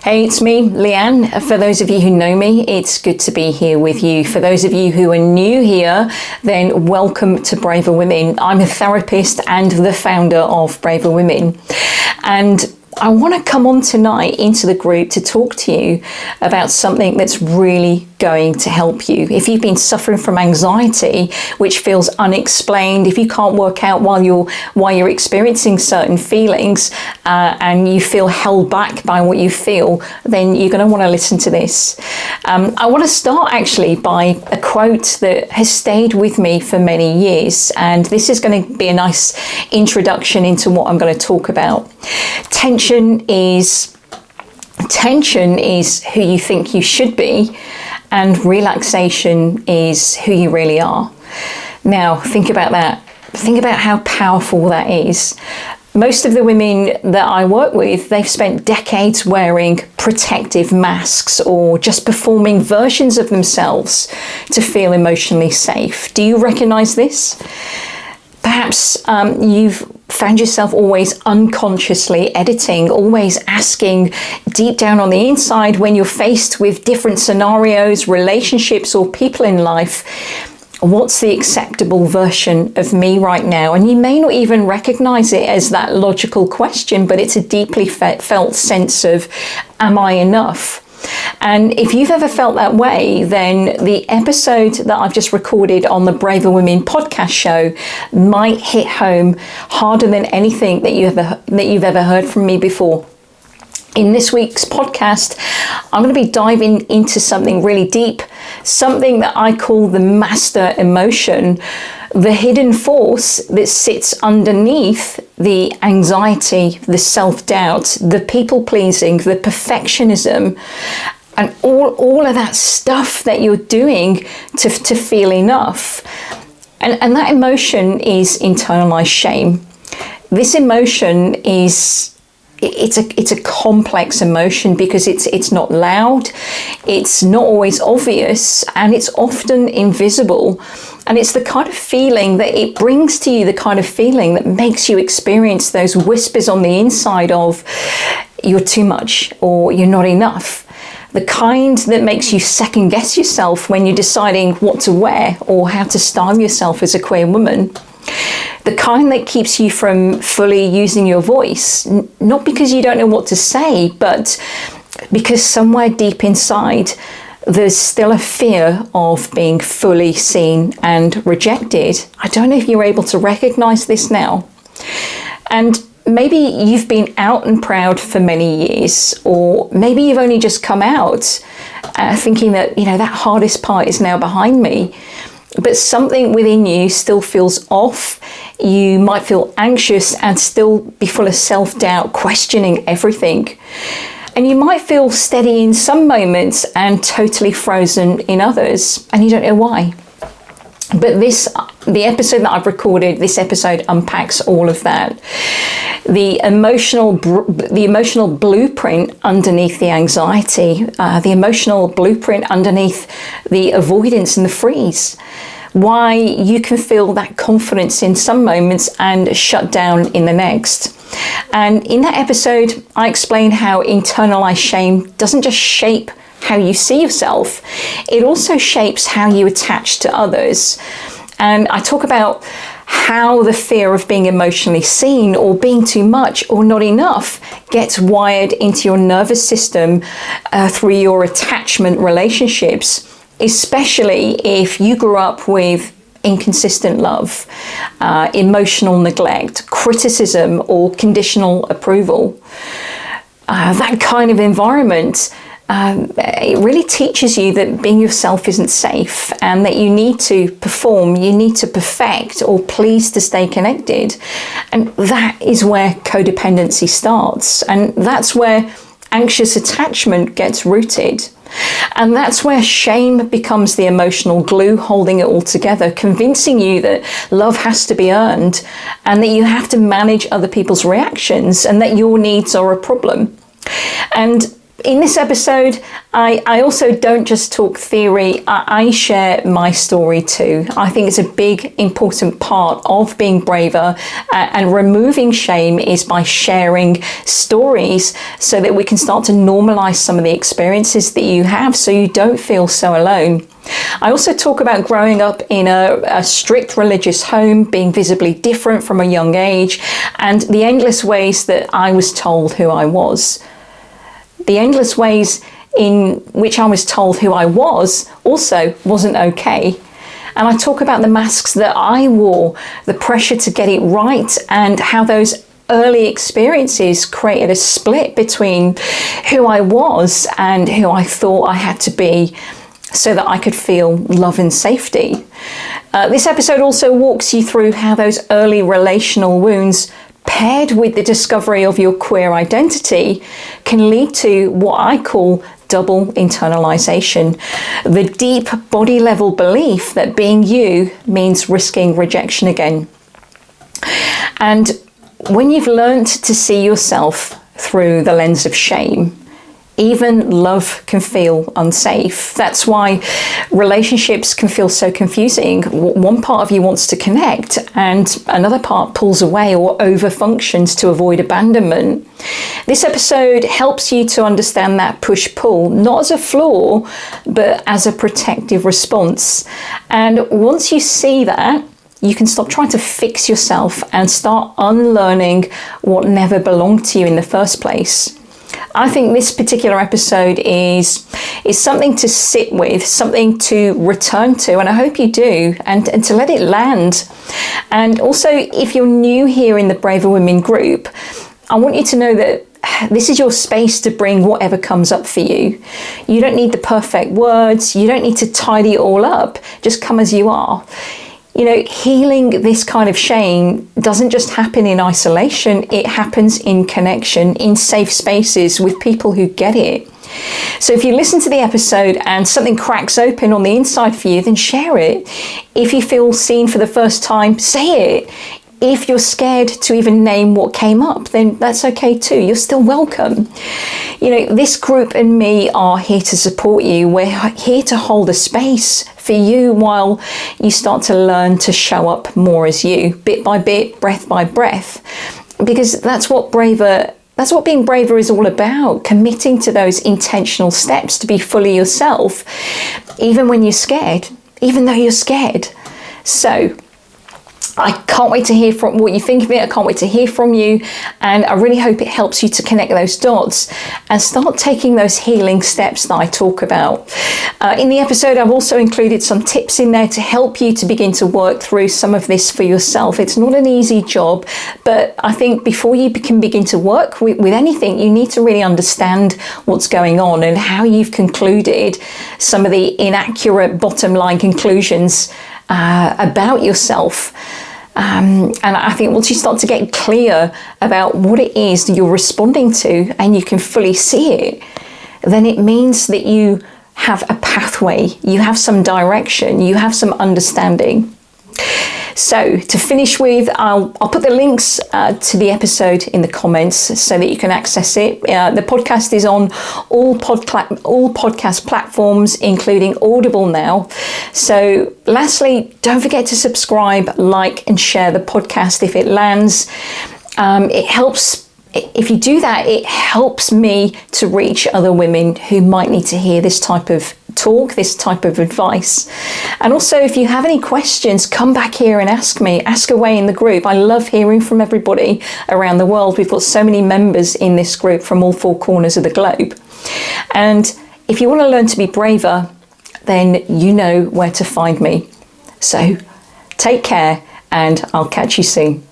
Hey, it's me, Leanne. For those of you who know me, it's good to be here with you. For those of you who are new here, then welcome to Braver Women. I'm a therapist and the founder of Braver Women. And I want to come on tonight into the group to talk to you about something that's really going to help you. If you've been suffering from anxiety, which feels unexplained, if you can't work out why you're experiencing certain feelings and you feel held back by what you feel, then you're going to want to listen to this. I want to start actually by a quote that has stayed with me for many years, and this is going to be a nice introduction into what I'm going to talk about. Tension is who you think you should be, and relaxation is who you really are. Now, think about that. Think about how powerful that is. Most of the women that I work with, they've spent decades wearing protective masks or just performing versions of themselves to feel emotionally safe. Do you recognize this? Perhaps you've found yourself always unconsciously editing, always asking deep down on the inside when you're faced with different scenarios, relationships, or people in life, what's the acceptable version of me right now? And you may not even recognize it as that logical question, but it's a deeply felt sense of, am I enough? And if you've ever felt that way, then the episode that I've just recorded on the Braver Women podcast show might hit home harder than anything that you've ever heard from me before. In this week's podcast, I'm going to be diving into something really deep, something that I call the master emotion, the hidden force that sits underneath the anxiety, the self-doubt, the people-pleasing, the perfectionism, and all of that stuff that you're doing to feel enough. And that emotion is internalized shame. This emotion is it's a complex emotion because it's not loud, it's not always obvious, and it's often invisible. And it's the kind of feeling that it brings to you, the kind of feeling that makes you experience those whispers on the inside of you're too much or you're not enough. The kind that makes you second guess yourself when you're deciding what to wear or how to style yourself as a queer woman. The kind that keeps you from fully using your voice, not because you don't know what to say, but because somewhere deep inside, there's still a fear of being fully seen and rejected. I don't know if you're able to recognize this now. And maybe you've been out and proud for many years, or maybe you've only just come out thinking that, that hardest part is now behind me. But something within you still feels off. You might feel anxious and still be full of self-doubt, questioning everything. And you might feel steady in some moments and totally frozen in others, and you don't know why. But the episode that I've recorded, this episode unpacks all of that. The emotional blueprint underneath the anxiety, the emotional blueprint underneath the avoidance and the freeze. Why you can feel that confidence in some moments and shut down in the next. And in that episode, I explain how internalized shame doesn't just shape how you see yourself, it also shapes how you attach to others. And I talk about how the fear of being emotionally seen or being too much or not enough gets wired into your nervous system through your attachment relationships, especially if you grew up with inconsistent love, emotional neglect, criticism, or conditional approval. That kind of environment, it really teaches you that being yourself isn't safe and that you need to perform, you need to perfect or please to stay connected. And that is where codependency starts. And that's where anxious attachment gets rooted. And that's where shame becomes the emotional glue holding it all together, convincing you that love has to be earned and that you have to manage other people's reactions and that your needs are a problem. And In this episode, I also don't just talk theory, I share my story too. I think it's a big, important part of being braver, and removing shame is by sharing stories so that we can start to normalize some of the experiences that you have so you don't feel so alone. I also talk about growing up in a strict religious home, being visibly different from a young age, and the endless ways that I was told who I was. The endless ways in which I was told who I was also wasn't okay. And I talk about the masks that I wore, the pressure to get it right, and how those early experiences created a split between who I was and who I thought I had to be so that I could feel love and safety. This episode also walks you through how those early relational wounds, paired with the discovery of your queer identity, can lead to what I call double internalization, the deep body level belief that being you means risking rejection again. And when you've learned to see yourself through the lens of shame, even love can feel unsafe. That's why relationships can feel so confusing. One part of you wants to connect and another part pulls away or overfunctions to avoid abandonment. This episode helps you to understand that push-pull, not as a flaw, but as a protective response. And once you see that, you can stop trying to fix yourself and start unlearning what never belonged to you in the first place. I think this particular episode is something to sit with, something to return to, and I hope you do, and to let it land. And also, if you're new here in the Braver Women group, I want you to know that this is your space to bring whatever comes up for you. You don't need the perfect words, you don't need to tidy it all up, just come as you are. You know, healing this kind of shame doesn't just happen in isolation, it happens in connection, in safe spaces with people who get it. So if you listen to the episode and something cracks open on the inside for you, then share it. If you feel seen for the first time, say it. If you're scared to even name what came up, then that's okay too. You're still welcome. You know, this group and me are here to support you. We're here to hold a space for you while you start to learn to show up more as you, bit by bit, breath by breath. Because that's what being braver is all about, committing to those intentional steps to be fully yourself, even when you're scared, even though you're scared. So I can't wait to hear from what you think of it. I can't wait to hear from you. And I really hope it helps you to connect those dots and start taking those healing steps that I talk about. In the episode, I've also included some tips in there to help you to begin to work through some of this for yourself. It's not an easy job, but I think before you can begin to work with anything, you need to really understand what's going on and how you've concluded some of the inaccurate bottom line conclusions about yourself. And I think once you start to get clear about what it is that you're responding to and you can fully see it, then it means that you have a pathway, you have some direction, you have some understanding. So to finish with, I'll put the links to the episode in the comments so that you can access it. The podcast is on all podcast platforms, including Audible now. So lastly, don't forget to subscribe, like, and share the podcast if it lands. It helps. If you do that, it helps me to reach other women who might need to hear this type of talk, this type of advice. And also, if you have any questions, come back here and ask me. Ask away in the group. I love hearing from everybody around the world. We've got so many members in this group from all four corners of the globe. And if you want to learn to be braver, then you know where to find me. So take care, and I'll catch you soon.